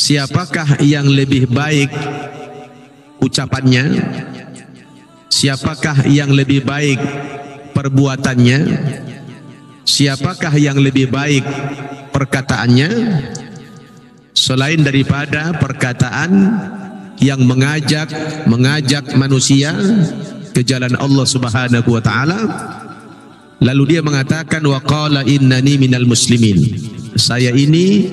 siapakah yang lebih baik ucapannya, siapakah yang lebih baik perbuatannya, siapakah yang lebih baik perkataannya, selain daripada perkataan yang mengajak manusia ke jalan Allah Subhanahu wa taala. Lalu dia mengatakan, wa qala innani minal muslimin, saya ini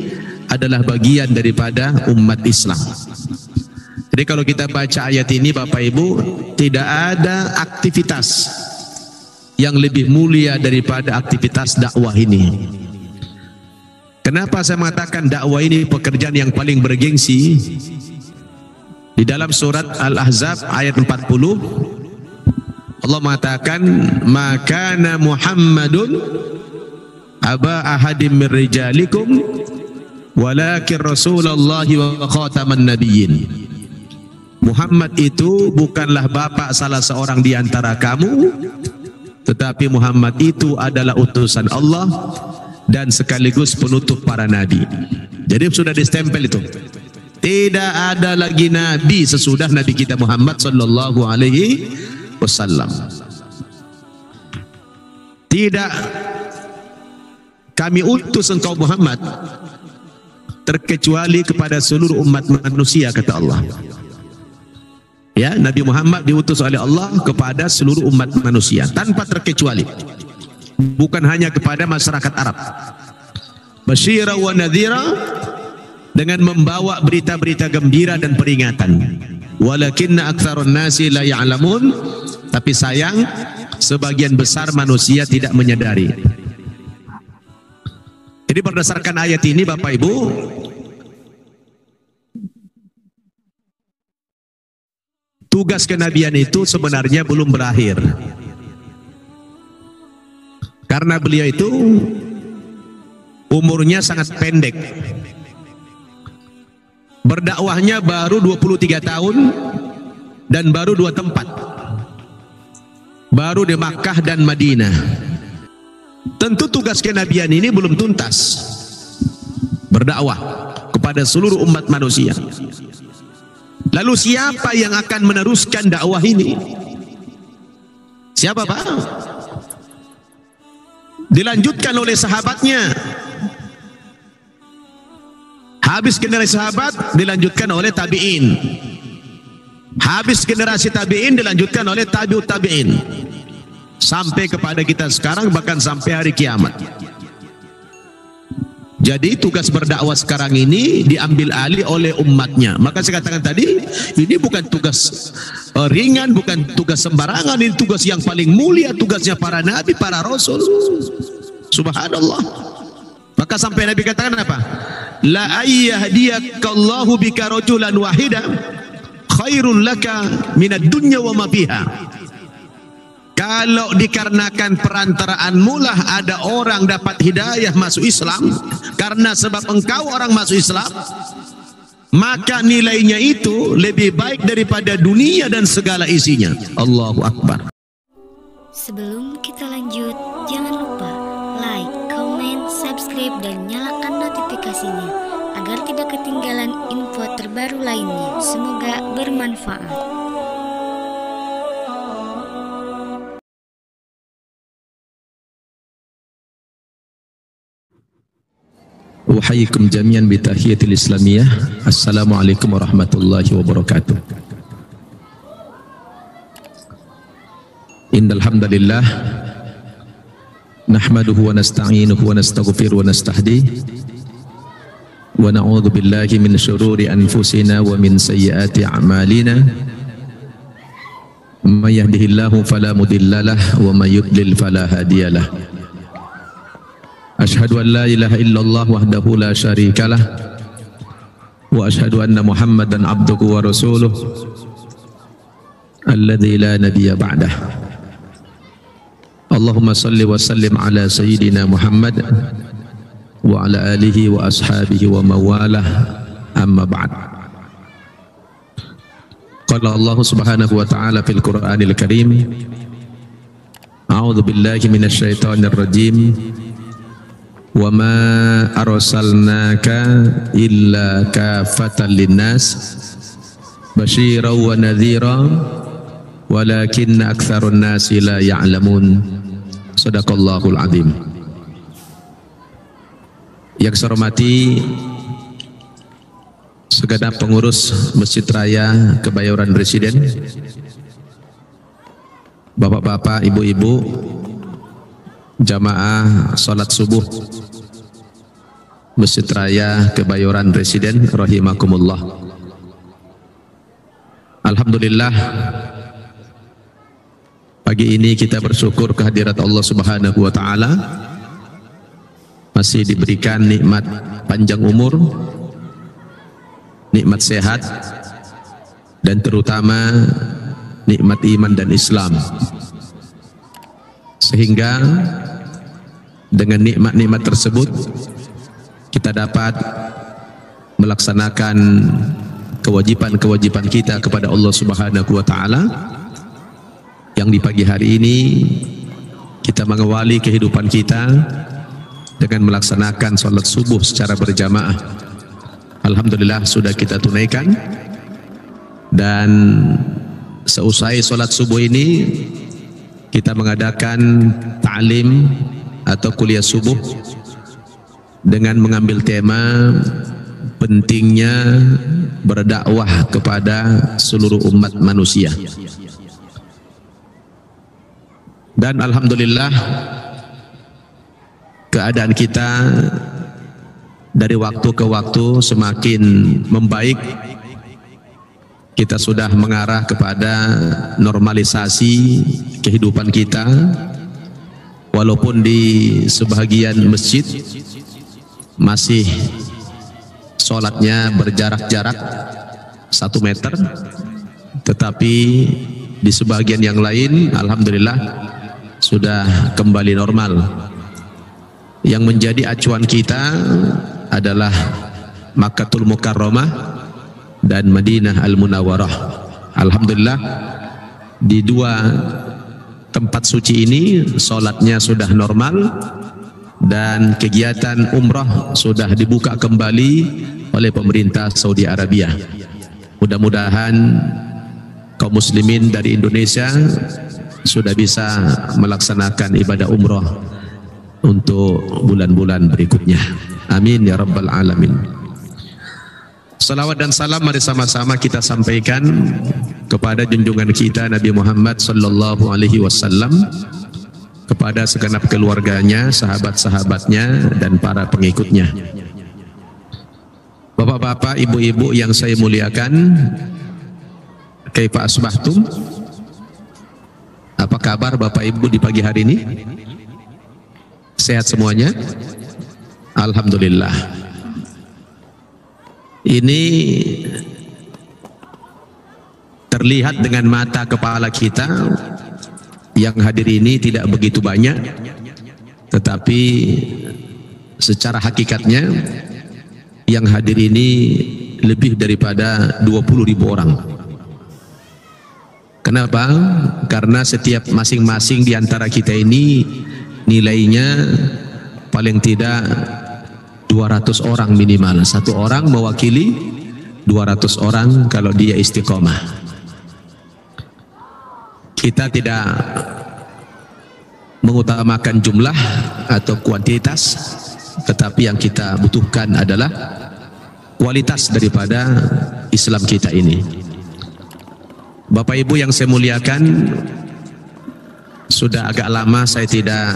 adalah bagian daripada umat Islam. Jadi kalau kita baca ayat ini Bapak Ibu, tidak ada aktivitas yang lebih mulia daripada aktivitas dakwah ini. Kenapa saya mengatakan dakwah ini pekerjaan yang paling bergengsi? Di dalam surat Al-Ahzab ayat 40 Allah mengatakan, makana Muhammadun aba ahadim min rijalikum walakin Rasulullah wa khataman nabiyyin. Muhammad itu bukanlah bapak salah seorang di antara kamu, tetapi Muhammad itu adalah utusan Allah dan sekaligus penutup para nabi. Jadi sudah distempel itu. Tidak ada lagi nabi sesudah Nabi kita Muhammad sallallahu alaihi wasallam. Tidak kami utus engkau Muhammad terkecuali kepada seluruh umat manusia, kata Allah. Ya, Nabi Muhammad diutus oleh Allah kepada seluruh umat manusia tanpa terkecuali. Bukan hanya kepada masyarakat Arab. Basyira wa nadhira, dengan membawa berita-berita gembira dan peringatan. Walakinna aktsarun nasi la ya'lamun, tapi sayang sebagian besar manusia tidak menyadari. Jadi berdasarkan ayat ini Bapak Ibu, tugas kenabian itu sebenarnya belum berakhir. Karena beliau itu umurnya sangat pendek. Berdakwahnya baru 23 tahun dan baru 2 tempat. Baru di Makkah dan Madinah. Tentu tugas kenabian ini belum tuntas. Berdakwah kepada seluruh umat manusia. Lalu siapa yang akan meneruskan dakwah ini? Siapa Pak? Dilanjutkan oleh sahabatnya. Habis generasi sahabat dilanjutkan oleh tabi'in. Habis generasi tabi'in dilanjutkan oleh tabi'ut tabi'in. Sampai kepada kita sekarang, bahkan sampai hari kiamat. Jadi tugas berdakwah sekarang ini diambil alih oleh umatnya. Maka saya katakan tadi, ini bukan tugas ringan, bukan tugas sembarangan, ini tugas yang paling mulia, tugasnya para nabi, para rasul. Subhanallah. Maka sampai Nabi katakan apa? La ayyahdiyakallahu bika rajulan wahida khairun laka minad dunya wa ma fiha. Kalau dikarenakan perantaraanmu lah ada orang dapat hidayah masuk Islam, karena sebab engkau orang masuk Islam, maka nilainya itu lebih baik daripada dunia dan segala isinya. Allahu Akbar. Sebelum kita lanjut, jangan lupa like, comment, subscribe, dan nyalakan notifikasinya agar tidak ketinggalan info terbaru lainnya. Semoga bermanfaat. Uhayyikum jami'an bi tahiyatil islamiyah. Assalamualaikum warahmatullahi wabarakatuh. Innal hamdalillah nahmaduhu wa nasta'inuhu wa nastaghfiruhu wa nastahdihi wa na'udzu billahi min syururi anfusina wa min sayyiati a'malina. May yahdihillahu fala mudhillalah wa may yudlil fala hadiyalah. Ashhadu an la ilaha illallah wahdahu la syarikalah wa ashhadu anna Muhammadan abduhu wa rasuluh alladzi la nabiyya ba'dah. Allahumma salli wa sallim ala sayyidina Muhammad wa ala alihi wa ashabihi wa mawalah, amma ba'd. Qala Allah subhanahu wa ta'ala fil Qur'anil Karim, a'udzu billahi minasy syaithanir rajim. wa ma arsalnaka illa kafatan linnas basyiran wa nadhira walakinna aktsarun nasi la ya'lamun. Shadaqallahul azim. Yang saya hormati segenap pengurus Masjid Raya Kebayoran Residen, bapak-bapak, ibu-ibu, jamaah salat subuh Masjid Raya Kebayoran Residen rahimakumullah. Alhamdulillah, pagi ini kita bersyukur kehadirat Allah Subhanahu wa taala, masih diberikan nikmat panjang umur, nikmat sehat, dan terutama nikmat iman dan Islam. Sehingga dengan nikmat-nikmat tersebut kita dapat melaksanakan kewajiban-kewajiban kita kepada Allah Subhanahu wa taala, yang di pagi hari ini kita mengawali kehidupan kita dengan melaksanakan sholat subuh secara berjamaah. Alhamdulillah sudah kita tunaikan, dan seusai sholat subuh ini kita mengadakan ta'lim atau kuliah subuh dengan mengambil tema pentingnya berdakwah kepada seluruh umat manusia. Dan alhamdulillah keadaan kita dari waktu ke waktu semakin membaik. Kita sudah mengarah kepada normalisasi kehidupan kita, walaupun di sebagian masjid masih sholatnya berjarak-jarak 1 meter, tetapi di sebagian yang lain alhamdulillah sudah kembali normal. Yang menjadi acuan kita adalah Makkahul Mukarramah dan Madinah Al-Munawwarah. Alhamdulillah di 2 tempat suci ini sholatnya sudah normal, dan kegiatan umrah sudah dibuka kembali oleh pemerintah Saudi Arabia. Mudah-mudahan kaum muslimin dari Indonesia sudah bisa melaksanakan ibadah umrah untuk bulan-bulan berikutnya. Amin ya rabbal alamin. Salawat dan salam mari sama-sama kita sampaikan kepada junjungan kita Nabi Muhammad sallallahu alaihi wasallam, kepada segenap keluarganya, sahabat-sahabatnya, dan para pengikutnya. Bapak-bapak, ibu-ibu yang saya muliakan, kaifa asbahtum? Apa kabar Bapak Ibu di pagi hari ini? Sehat semuanya? Alhamdulillah. Ini terlihat dengan mata kepala kita, yang hadir ini tidak begitu banyak, tetapi secara hakikatnya yang hadir ini lebih daripada 20.000 orang. Kenapa? Karena setiap masing-masing di antara kita ini nilainya paling tidak 200 orang minimal. Satu orang mewakili 200 orang kalau dia istiqomah. Kita tidak mengutamakan jumlah atau kuantitas, tetapi yang kita butuhkan adalah kualitas daripada Islam kita ini. Bapak Ibu yang saya muliakan, sudah agak lama saya tidak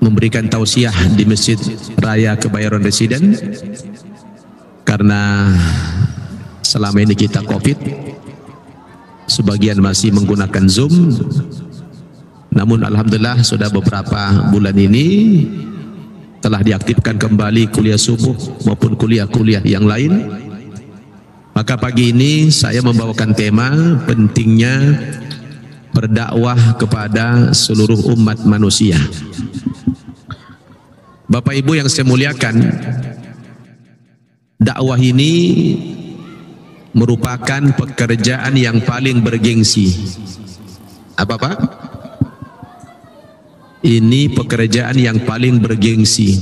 memberikan tausiah di Masjid Raya Kebayoran Residen, karena selama ini kita Covid, sebagian masih menggunakan Zoom. Namun alhamdulillah sudah beberapa bulan ini telah diaktifkan kembali kuliah subuh maupun kuliah-kuliah yang lain. Maka pagi ini saya membawakan tema pentingnya berdakwah kepada seluruh umat manusia. Bapak Ibu yang saya muliakan, dakwah ini merupakan pekerjaan yang paling bergengsi. Apa Pak? Ini pekerjaan yang paling bergengsi,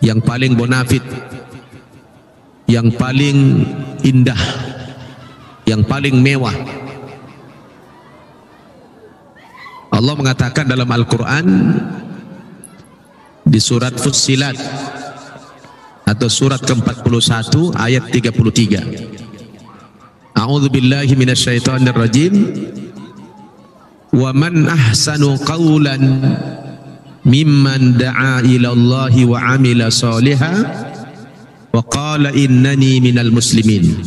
yang paling bonafit, yang paling indah, yang paling mewah. Allah mengatakan dalam Al-Quran di surat Fussilat atau surat ke-41 ayat 33. A'udzu billahi minasyaitonir rajim. Wa man ahsanu qawlan mimman da'a ila Allahi wa 'amila shalihan wa qala innani minal muslimin.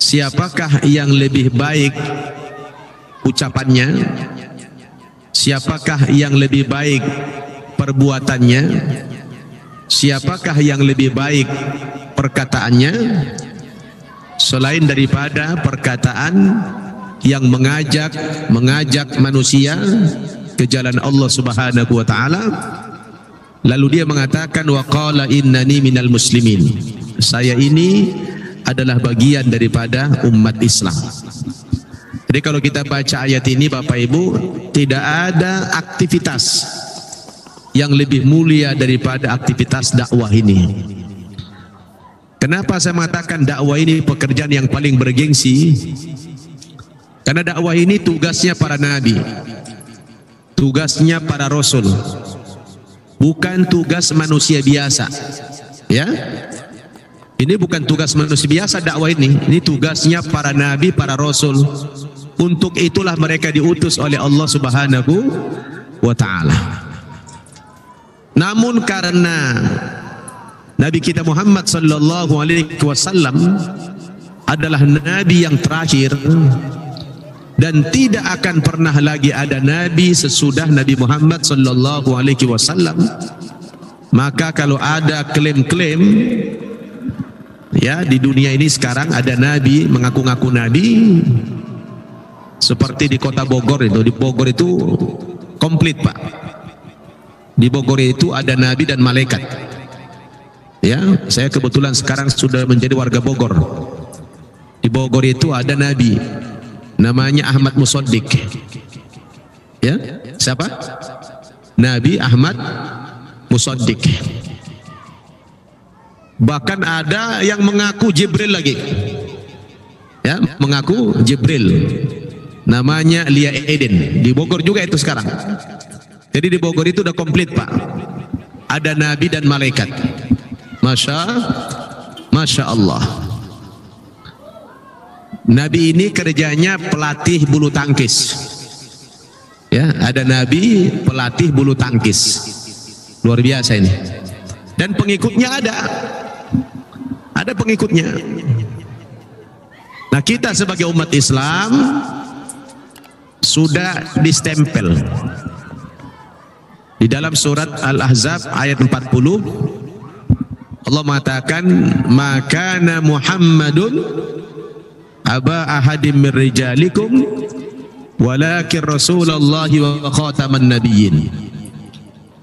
Siapakah yang lebih baik ucapannya? Siapakah yang lebih baik perbuatannya? Siapakah yang lebih baik perkataannya selain daripada perkataan yang mengajak manusia ke jalan Allah Subhanahu wa taala? Lalu dia mengatakan wa qala innani minal muslimin. Saya ini adalah bagian daripada umat Islam. Jadi kalau kita baca ayat ini Bapak Ibu, tidak ada aktivitas yang lebih mulia daripada aktivitas dakwah ini. Kenapa saya mengatakan dakwah ini pekerjaan yang paling bergengsi? Karena dakwah ini tugasnya para nabi, tugasnya para rasul, bukan tugas manusia biasa. Ya, ini bukan tugas manusia biasa dakwah ini tugasnya para nabi, para rasul. Untuk itulah mereka diutus oleh Allah Subhanahu wa taala. Namun karena Nabi kita Muhammad sallallahu alaihi wasallam adalah nabi yang terakhir dan tidak akan pernah lagi ada nabi sesudah Nabi Muhammad sallallahu alaihi wasallam, maka kalau ada klaim-klaim ya di dunia ini sekarang ada nabi mengaku-ngaku nabi, seperti di kota Bogor itu, di Bogor itu komplit Pak. Di Bogor itu ada nabi dan malaikat. Ya, saya kebetulan sekarang sudah menjadi warga Bogor. Di Bogor itu ada nabi, namanya Ahmad Musaddiq. Ya, siapa? Nabi Ahmad Musaddiq. Bahkan ada yang mengaku Jibril lagi. Ya, mengaku Jibril. Namanya Lia Eden. Di Bogor juga itu sekarang. Jadi di Bogor itu udah komplit Pak. Ada nabi dan malaikat. Masya Allah. Nabi ini kerjanya pelatih bulu tangkis. Ya, ada nabi pelatih bulu tangkis. Luar biasa ini. Dan pengikutnya ada. Ada pengikutnya. Nah, kita sebagai umat Islam sudah distempel. Di dalam surat Al-Ahzab ayat 40 Allah mengatakan makana Muhammadun aba ahadim min rijalikum walakin Rasulullahi wa khataman nabiyyin.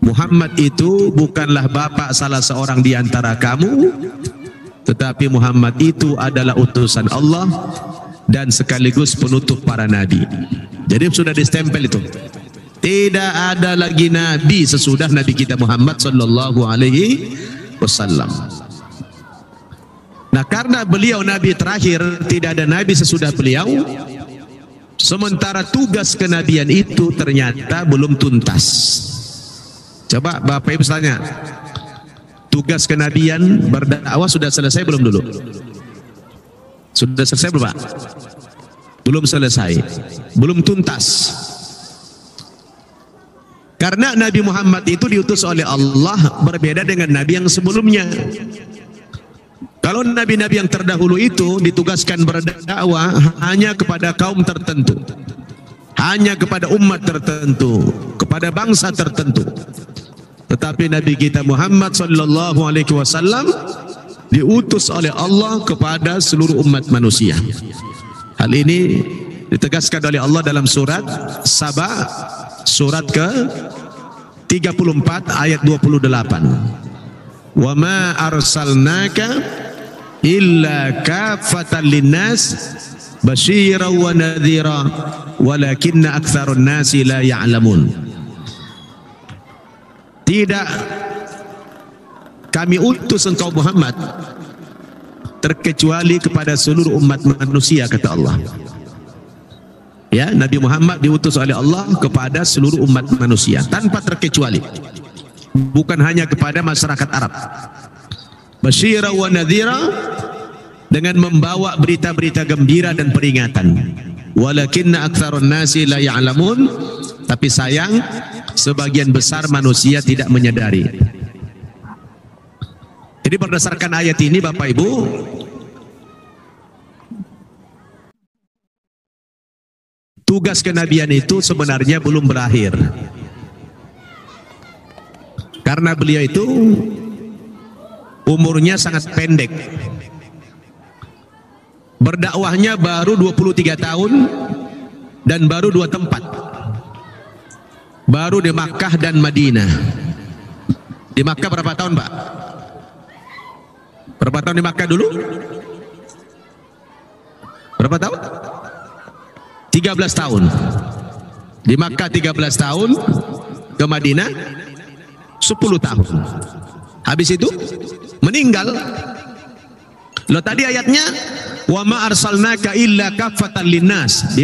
Muhammad itu bukanlah bapak salah seorang di antara kamu, tetapi Muhammad itu adalah utusan Allah dan sekaligus penutup para nabi. Jadi sudah distempel itu. Tidak ada lagi nabi sesudah Nabi kita Muhammad sallallahu alaihi wasallam. Nah, karena beliau nabi terakhir, tidak ada nabi sesudah beliau. Sementara tugas kenabian itu ternyata belum tuntas. Coba Bapak Ibu tanya, tugas kenabian berdakwah sudah selesai belum dulu? Sudah selesai belum Pak? Belum selesai, belum tuntas. Karena Nabi Muhammad itu diutus oleh Allah berbeda dengan nabi yang sebelumnya. Kalau nabi-nabi yang terdahulu itu ditugaskan berdakwah hanya kepada kaum tertentu, hanya kepada umat tertentu, kepada bangsa tertentu. Tetapi Nabi kita Muhammad sallallahu alaihi wasallam diutus oleh Allah kepada seluruh umat manusia. Hal ini ditegaskan oleh Allah dalam surat Saba, surat ke-34 ayat 28. Wa ma arsalnaka illa kafatan linnas basyiran wa nadhira walakinna aktsarun nasi la ya'lamun. Tidak kami utus engkau Muhammad terkecuali kepada seluruh umat manusia, kata Allah. Ya, Nabi Muhammad diutus oleh Allah kepada seluruh umat manusia tanpa terkecuali, bukan hanya kepada masyarakat Arab. Basyira wa nadhira, dengan membawa berita-berita gembira dan peringatan. Walakinna aktsarun nasi la ya'lamun, tapi sayang sebagian besar manusia tidak menyadari. Jadi berdasarkan ayat ini Bapak Ibu, tugas kenabian itu sebenarnya belum berakhir. Karena beliau itu umurnya sangat pendek. Berdakwahnya baru 23 tahun dan baru 2 tempat. Baru di Makkah dan Madinah. Di Makkah berapa tahun, Pak? Berapa tahun di Makkah dulu? Berapa tahun? 13 tahun. Di Makkah 13 tahun, ke Madinah 10 tahun. Habis itu meninggal. Loh, tadi ayatnya wa ma arsalnaka illa kaffatan linnas,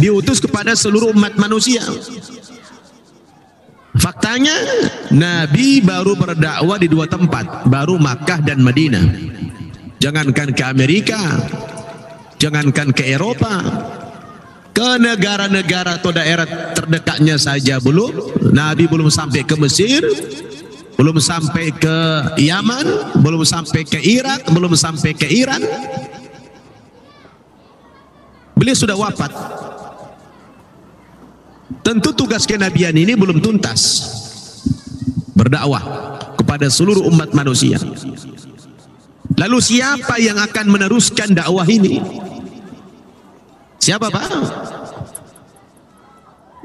diutus kepada seluruh umat manusia. Faktanya Nabi baru berdakwah di 2 tempat, baru Makkah dan Madinah. Jangankan ke Amerika, jangankan ke Eropa, ke negara-negara atau daerah terdekatnya saja belum. Nabi belum sampai ke Mesir, belum sampai ke Yaman, belum sampai ke Irak, belum sampai ke Iran. Beliau sudah wafat. Tentu tugas kenabian ini belum tuntas. Berdakwah kepada seluruh umat manusia. Lalu siapa yang akan meneruskan dakwah ini? Siapa, Pak?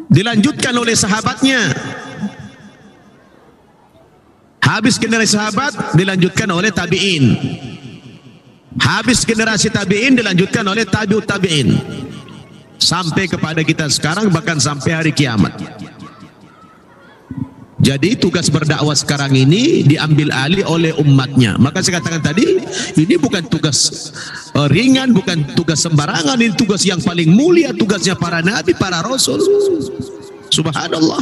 Dilanjutkan oleh sahabatnya. Habis generasi sahabat dilanjutkan oleh tabi'in. Habis generasi tabi'in dilanjutkan oleh tabi'ut tabi'in. Sampai kepada kita sekarang, bahkan sampai hari kiamat. Jadi tugas berdakwah sekarang ini diambil alih oleh umatnya. Maka saya katakan tadi, ini bukan tugas ringan, bukan tugas sembarangan. Ini tugas yang paling mulia, tugasnya para nabi, para rasul. Subhanallah.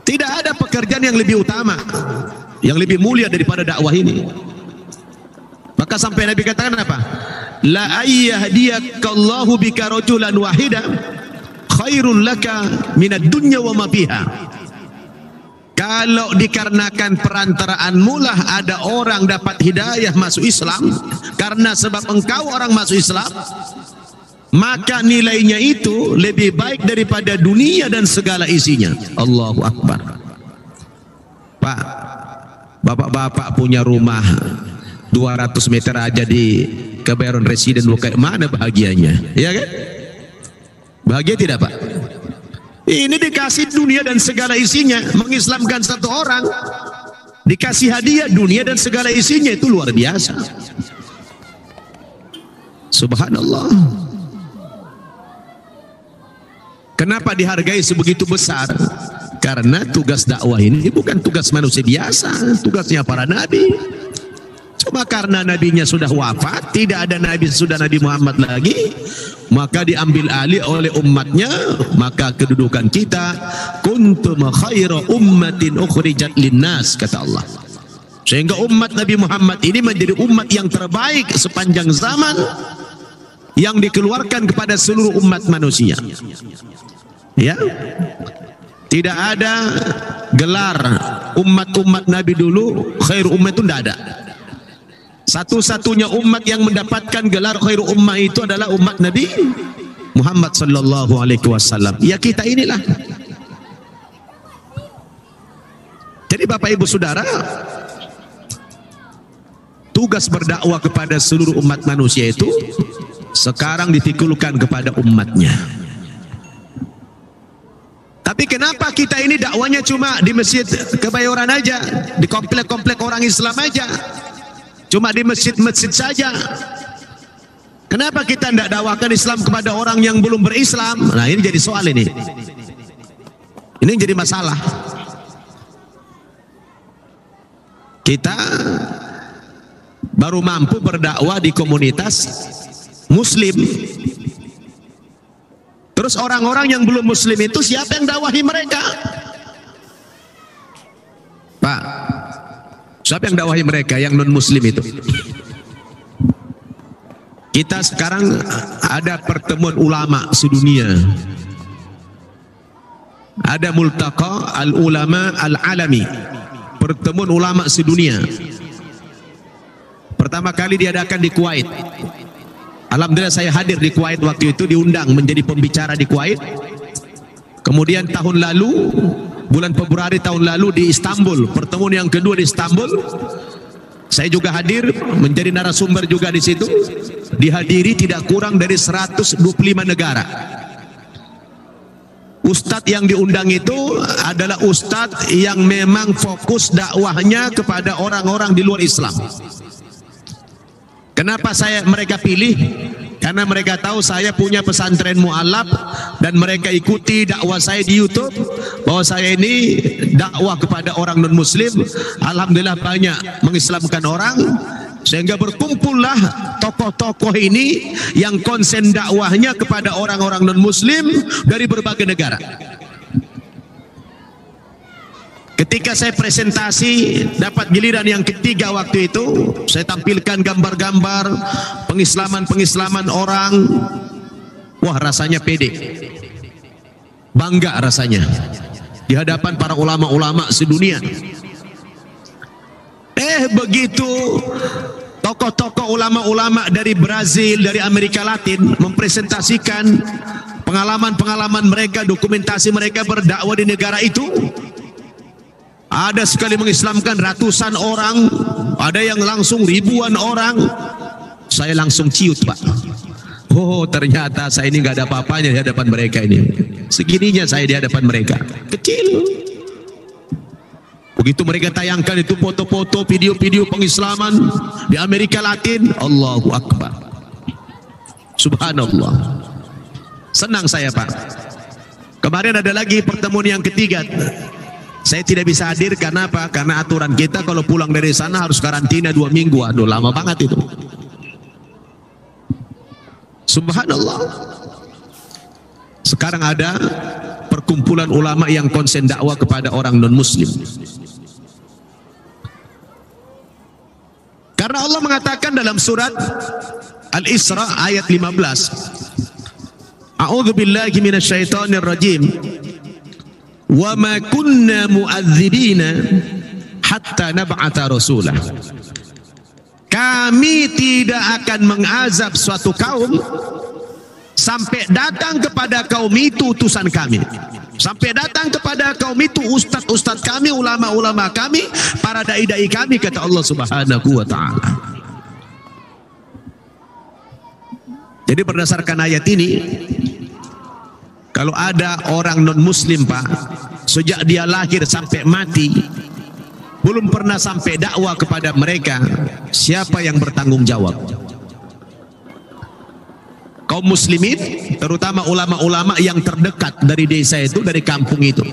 Tidak ada pekerjaan yang lebih utama, yang lebih mulia daripada dakwah ini. Maka sampai Nabi katakan apa? La ayyahdiyakallahhu bika rajulan wahida khairun laka minad dunya wa ma fiha. Kalau dikarenakan perantaraanmu lah ada orang dapat hidayah masuk Islam, karena sebab engkau orang masuk Islam, maka nilainya itu lebih baik daripada dunia dan segala isinya. Allahu Akbar. Pak, bapak-bapak punya rumah 200 meter aja di Kebayoran Residen, kayak mana bahagianya? Ya kan? Bahagia tidak, Pak? Ini dikasih dunia dan segala isinya, mengislamkan satu orang, dikasih hadiah dunia dan segala isinya, itu luar biasa. Subhanallah. Kenapa dihargai sebegitu besar? Karena tugas dakwah ini bukan tugas manusia biasa, tugasnya para nabi. Cuma karena nabinya sudah wafat, tidak ada nabi sesudah Nabi Muhammad lagi, maka diambil alih oleh umatnya. Maka kedudukan kita, kuntum khaira ummatin ukhrijat linnas, kata Allah. Sehingga umat Nabi Muhammad ini menjadi umat yang terbaik sepanjang zaman, yang dikeluarkan kepada seluruh umat manusia. Ya, tidak ada gelar umat-umat Nabi dulu khairu ummah, itu tidak ada. Satu-satunya umat yang mendapatkan gelar khairu ummah itu adalah umat Nabi Muhammad sallallahu alaihi wasallam. Ya, kita inilah. Jadi Bapak Ibu Saudara, tugas berdakwah kepada seluruh umat manusia itu sekarang ditikulkan kepada umatnya. Tapi kenapa kita ini dakwanya cuma di Masjid Kebayoran aja, di komplek-komplek orang Islam aja? Cuma di masjid-masjid saja. Kenapa kita tidak dakwakan Islam kepada orang yang belum berislam? Nah, ini jadi soal ini. Ini yang jadi masalah. Kita baru mampu berdakwah di komunitas muslim. Terus orang-orang yang belum muslim itu siapa yang dakwahi mereka? Pak, siapa yang dakwahi mereka yang non muslim itu? Kita sekarang ada pertemuan ulama sedunia. Ada Multaqa al-Ulama al-Alami, pertemuan ulama sedunia. Pertama kali diadakan di Kuwait. Alhamdulillah saya hadir di Kuwait waktu itu, diundang menjadi pembicara di Kuwait. Kemudian tahun lalu, bulan Februari tahun lalu di Istanbul, pertemuan yang kedua di Istanbul. Saya juga hadir menjadi narasumber juga di situ. Dihadiri tidak kurang dari 125 negara. Ustadz yang diundang itu adalah ustadz yang memang fokus dakwahnya kepada orang-orang di luar Islam. Kenapa mereka pilih? Karena mereka tahu saya punya pesantren mu'alaf dan mereka ikuti dakwah saya di YouTube bahwa saya ini dakwah kepada orang non muslim. Alhamdulillah banyak mengislamkan orang, sehingga berkumpullah tokoh-tokoh ini yang konsen dakwahnya kepada orang-orang non muslim dari berbagai negara. Ketika saya presentasi dapat giliran yang ketiga waktu itu, saya tampilkan gambar-gambar pengislaman orang. Wah, rasanya pede, bangga rasanya di hadapan para ulama-ulama sedunia. Begitu tokoh-tokoh ulama-ulama dari Brazil, dari Amerika Latin mempresentasikan pengalaman-pengalaman mereka, dokumentasi mereka berdakwah di negara itu. Ada sekali mengislamkan ratusan orang, ada yang langsung ribuan orang. Saya langsung ciut, Pak. Oh, ternyata saya ini nggak ada apa-apanya di hadapan mereka ini. Segininya saya di hadapan mereka, kecil. Begitu mereka tayangkan itu foto-foto, video-video pengislaman di Amerika Latin, Allahu Akbar, Subhanallah. Senang saya, Pak. Kemarin ada lagi pertemuan yang ketiga. Saya tidak bisa hadir karena apa? Karena aturan kita kalau pulang dari sana harus karantina 2 minggu. Aduh, lama banget itu. Subhanallah. Sekarang ada perkumpulan ulama yang konsen dakwah kepada orang non muslim. Karena Allah mengatakan dalam surat Al-Isra ayat 15, A'udzu billahi minasyaitonir rajim. Wa ma kunna mu'adzibina hatta nab'atha rasulah. Kami tidak akan mengazab suatu kaum sampai datang kepada kaum itu utusan kami. Sampai datang kepada kaum itu ustadz-ustadz kami, ulama-ulama kami, para dai-dai kami, kata Allah Subhanahu wa ta'ala. Jadi berdasarkan ayat ini, kalau ada orang non muslim, Pak, sejak dia lahir sampai mati belum pernah sampai dakwah kepada mereka, siapa yang bertanggung jawab? Kaum muslimin, terutama ulama-ulama yang terdekat dari desa itu, dari kampung itu.